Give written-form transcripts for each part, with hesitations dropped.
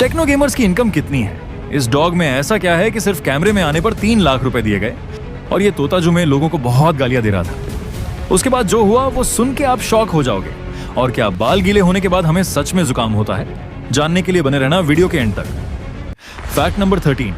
Techno gamers की income कितनी है? इस डॉग में ऐसा क्या है कि सिर्फ कैमरे में आने पर 3 लाख रुपए दिए गए और ये तोता जुमे लोगों को बहुत गालियां दे रहा था। उसके बाद जो हुआ वो सुन के आप शॉक हो जाओगे। और क्या बाल गीले होने के बाद हमें सच में जुकाम होता है? जानने के लिए बने रहना वीडियो के एंड तक। फैक्ट नंबर 13,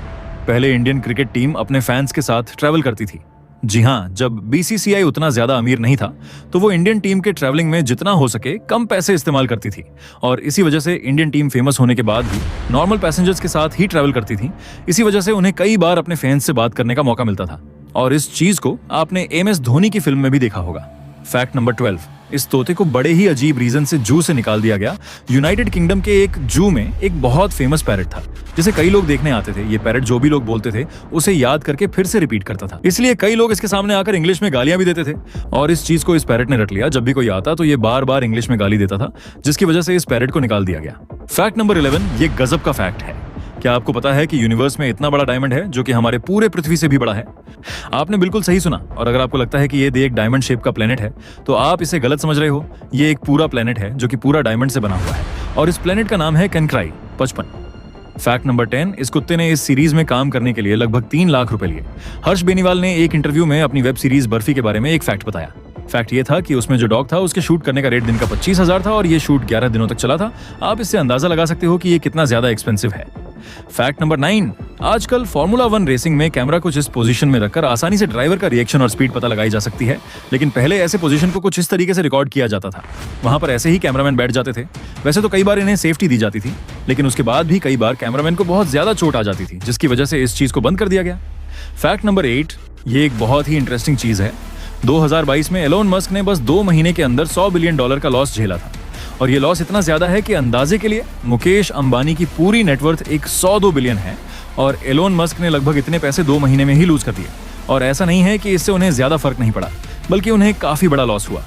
पहले इंडियन क्रिकेट टीम अपने फैंस के साथ ट्रैवल करती थी। जी हाँ, जब बीसीसीआई उतना ज्यादा अमीर नहीं था तो वो इंडियन टीम के ट्रैवलिंग में जितना हो सके कम पैसे इस्तेमाल करती थी और इसी वजह से इंडियन टीम फेमस होने के बाद भी नॉर्मल पैसेंजर्स के साथ ही ट्रैवल करती थी। इसी वजह से उन्हें कई बार अपने फैंस से बात करने का मौका मिलता था और इस चीज को आपने MS धोनी की फिल्म में भी देखा होगा। फैक्ट नंबर 12, इस तोते को बड़े ही अजीब रीजन से जू से निकाल दिया गया। यूनाइटेड किंगडम के एक जू में एक बहुत फेमस पैरट था जिसे कई लोग देखने आते थे। ये पैरट जो भी लोग बोलते थे उसे याद करके फिर से रिपीट करता था, इसलिए कई लोग इसके सामने आकर इंग्लिश में गालियां भी देते थे और इस चीज को इस पैरट ने रट लिया। जब भी कोई आता तो ये बार बार इंग्लिश में गाली देता था, जिसकी वजह से इस पैरट को निकाल दिया गया। फैक्ट नंबर 11, ये गजब का फैक्ट है। क्या आपको पता है कि यूनिवर्स में इतना बड़ा डायमंड है जो कि हमारे पूरे पृथ्वी से भी बड़ा है? आपने बिल्कुल सही सुना। और अगर आपको लगता है कि ये एक डायमंड शेप का प्लेनेट है तो आप इसे गलत समझ रहे हो। ये एक पूरा प्लेनेट है जो कि पूरा डायमंड से बना हुआ है और इस प्लेनेट का नाम है कैनक्राई 55। फैक्ट नंबर 10, इस कुत्ते ने इस सीरीज में काम करने के लिए लगभग 3 लाख रुपए लिए। हर्ष बेनीवाल ने एक इंटरव्यू में अपनी वेब सीरीज बर्फी के बारे में एक फैक्ट बताया। फैक्ट ये था कि उसमें जो डॉग था उसके शूट करने का रेट दिन का 25,000 था और ये शूट 11 दिनों तक चला था। आप इससे अंदाजा लगा सकते हो कि ये कितना ज्यादा एक्सपेंसिव है। फैक्ट नंबर 9, आजकल फॉर्मूला 1 रेसिंग में कैमरा को जिस पोजीशन में रखकर आसानी से ड्राइवर का रिएक्शन और स्पीड पता लगाई जा सकती है, लेकिन पहले ऐसे पोजीशन को कुछ इस तरीके से रिकॉर्ड किया जाता था। वहां पर ऐसे ही कैमरामैन बैठ जाते थे। वैसे तो कई बार इन्हें सेफ्टी दी जाती थी, लेकिन उसके बाद भी कई बार कैमरामैन को बहुत ज्यादा चोट आ जाती थी, जिसकी वजह से इस चीज को बंद कर दिया गया। फैक्ट नंबर 8, ये एक बहुत ही इंटरेस्टिंग चीज है। 2022 में एलोन मस्क ने बस 2 महीने के अंदर $100 बिलियन का लॉस झेला था और ये लॉस इतना ज्यादा है कि अंदाजे के लिए मुकेश अंबानी की पूरी नेटवर्थ 102 बिलियन है और एलोन मस्क ने लगभग इतने पैसे 2 महीने में ही लूज कर दिए। और ऐसा नहीं है कि इससे उन्हें ज्यादा फर्क नहीं पड़ा, बल्कि उन्हें काफी बड़ा लॉस हुआ।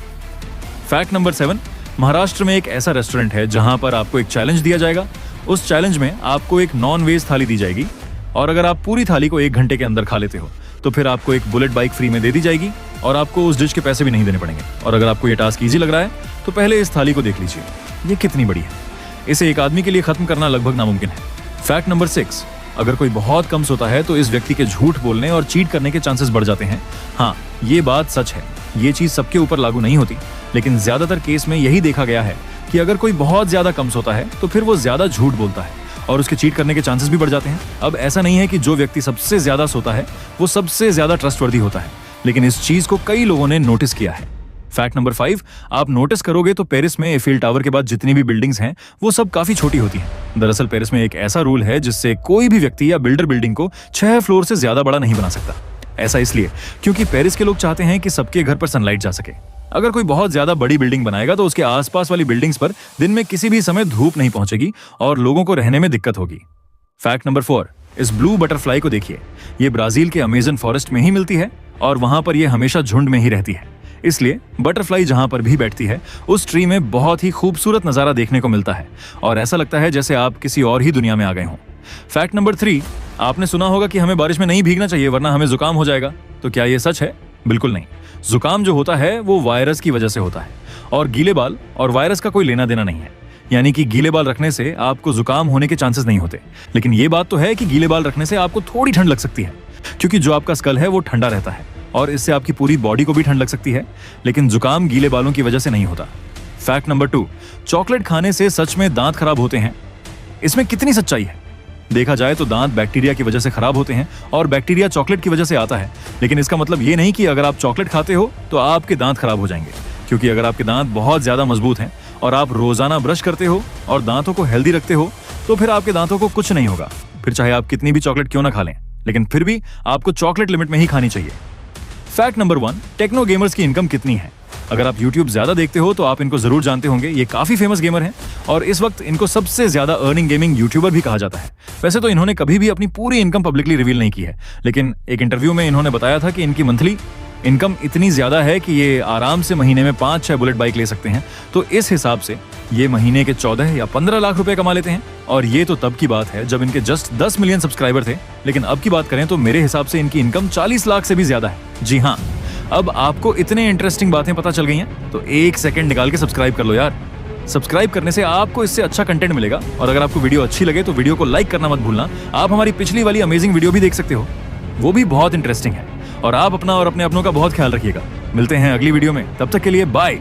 फैक्ट नंबर 7, महाराष्ट्र में एक ऐसा रेस्टोरेंट है जहां पर आपको एक चैलेंज दिया जाएगा। उस चैलेंज में आपको एक नॉन वेज थाली दी जाएगी और अगर आप पूरी थाली को 1 घंटे के अंदर खा लेते हो तो फिर आपको एक बुलेट बाइक फ्री में दे दी जाएगी और आपको उस डिश के पैसे भी नहीं देने पड़ेंगे। और अगर आपको ये टास्क इजी लग रहा है तो पहले इस थाली को देख लीजिए, ये कितनी बड़ी है। इसे एक आदमी के लिए खत्म करना लगभग नामुमकिन है। फैक्ट नंबर 6, अगर कोई बहुत कम सोता है तो इस व्यक्ति के झूठ बोलने और चीट करने के चांसेस बढ़ जाते हैं। हाँ, ये बात सच है। ये चीज सबके ऊपर लागू नहीं होती, लेकिन ज्यादातर केस में यही देखा गया है कि अगर कोई बहुत ज्यादा कम सोता है तो फिर वो ज्यादा झूठ बोलता है और उसके चीट करने के चांसेस भी बढ़ जाते हैं। अब ऐसा नहीं है कि जो व्यक्ति सबसे ज्यादा सोता है वो सबसे ज्यादा ट्रस्टवर्दी होता है, लेकिन इस चीज को कई लोगों ने नोटिस किया है। फैक्ट नंबर 5, आप नोटिस करोगे तो पेरिस में एफिल टावर के बाद जितनी भी बिल्डिंग्स हैं वो सब काफी छोटी होती हैं। दरअसल पेरिस में एक ऐसा रूल है जिससे कोई भी व्यक्ति या बिल्डर बिल्डिंग को 6 फ्लोर से ज्यादा बड़ा नहीं बना सकता। ऐसा इसलिए क्योंकि पेरिस के लोग चाहते हैं कि सबके घर पर सनलाइट जा सके। अगर कोई बहुत ज्यादा बड़ी बिल्डिंग बनाएगा तो उसके आसपास वाली बिल्डिंग्स पर दिन में किसी भी समय धूप नहीं पहुंचेगी और लोगों को रहने में दिक्कत होगी। फैक्ट नंबर 4, इस ब्लू बटरफ्लाई को देखिए। ये ब्राजील के अमेजन फॉरेस्ट में ही मिलती है और वहां पर ये हमेशा झुंड में ही रहती है। इसलिए बटरफ्लाई जहां पर भी बैठती है उस ट्री में बहुत ही खूबसूरत नजारा देखने को मिलता है और ऐसा लगता है जैसे आप किसी और ही दुनिया में आ गए हों। फैक्ट नंबर 3, आपने सुना होगा कि हमें बारिश में नहीं भीगना चाहिए वरना हमें जुकाम हो जाएगा। तो क्या ये सच है? बिल्कुल नहीं। जुकाम जो होता है वो वायरस की वजह से होता है और गीले बाल और वायरस का कोई लेना देना नहीं है। यानी कि गीले बाल रखने से आपको जुकाम होने के चांसेस नहीं होते, लेकिन ये बात तो है कि गीले बाल रखने से आपको थोड़ी ठंड लग सकती है क्योंकि जो आपका स्कल है वो ठंडा रहता है और इससे आपकी पूरी बॉडी को भी ठंड लग सकती है, लेकिन जुकाम गीले बालों की वजह से नहीं होता। फैक्ट नंबर 2, चॉकलेट खाने से सच में दांत खराब होते हैं। इसमें कितनी सच्चाई है? देखा जाए तो दांत बैक्टीरिया की वजह से खराब होते हैं और बैक्टीरिया चॉकलेट की वजह से आता है, लेकिन इसका मतलब ये नहीं कि अगर आप चॉकलेट खाते हो तो आपके दांत खराब हो जाएंगे। क्योंकि अगर आपके दांत बहुत ज्यादा मजबूत हैं और आप रोजाना ब्रश करते हो और दांतों को हेल्दी रखते हो तो फिर आपके दांतों को कुछ नहीं होगा। फिर चाहे आप कितनी भी चॉकलेट क्यों ना खा लें, लेकिन फिर भी आपको चॉकलेट लिमिट में ही खानी चाहिए। फैक्ट नंबर 1, टेक्नो गेमर्स की इनकम कितनी है? अगर आप YouTube ज्यादा देखते हो तो आप इनको जरूर जानते होंगे। ये काफी फेमस गेमर हैं और इस वक्त इनको सबसे ज्यादा अर्निंग गेमिंग यूट्यूबर भी कहा जाता है। वैसे तो इन्होंने कभी भी अपनी पूरी इनकम पब्लिकली रिवील नहीं की है, लेकिन एक इंटरव्यू में इन्होंने बताया था कि इनकी मंथली इनकम इतनी ज्यादा है कि ये आराम से महीने में 5-6 बुलेट बाइक ले सकते हैं। तो इस हिसाब से ये महीने के 14 या 15 लाख रुपए कमा लेते हैं। और ये तो तब की बात है जब इनके जस्ट 10 मिलियन सब्सक्राइबर थे, लेकिन अब की बात करें तो मेरे हिसाब से इनकी इनकम 40 लाख से भी ज्यादा है। जी हाँ, अब आपको इतने इंटरेस्टिंग बातें पता चल गई हैं तो 1 सेकंड निकाल के सब्सक्राइब कर लो यार। सब्सक्राइब करने से आपको इससे अच्छा कंटेंट मिलेगा। और अगर आपको वीडियो अच्छी लगे तो वीडियो को लाइक करना मत भूलना। आप हमारी पिछली वाली अमेजिंग वीडियो भी देख सकते हो, वो भी बहुत इंटरेस्टिंग है। और आप अपना और अपने अपनों का बहुत ख्याल रखिएगा। मिलते हैं अगली वीडियो में, तब तक के लिए बाय।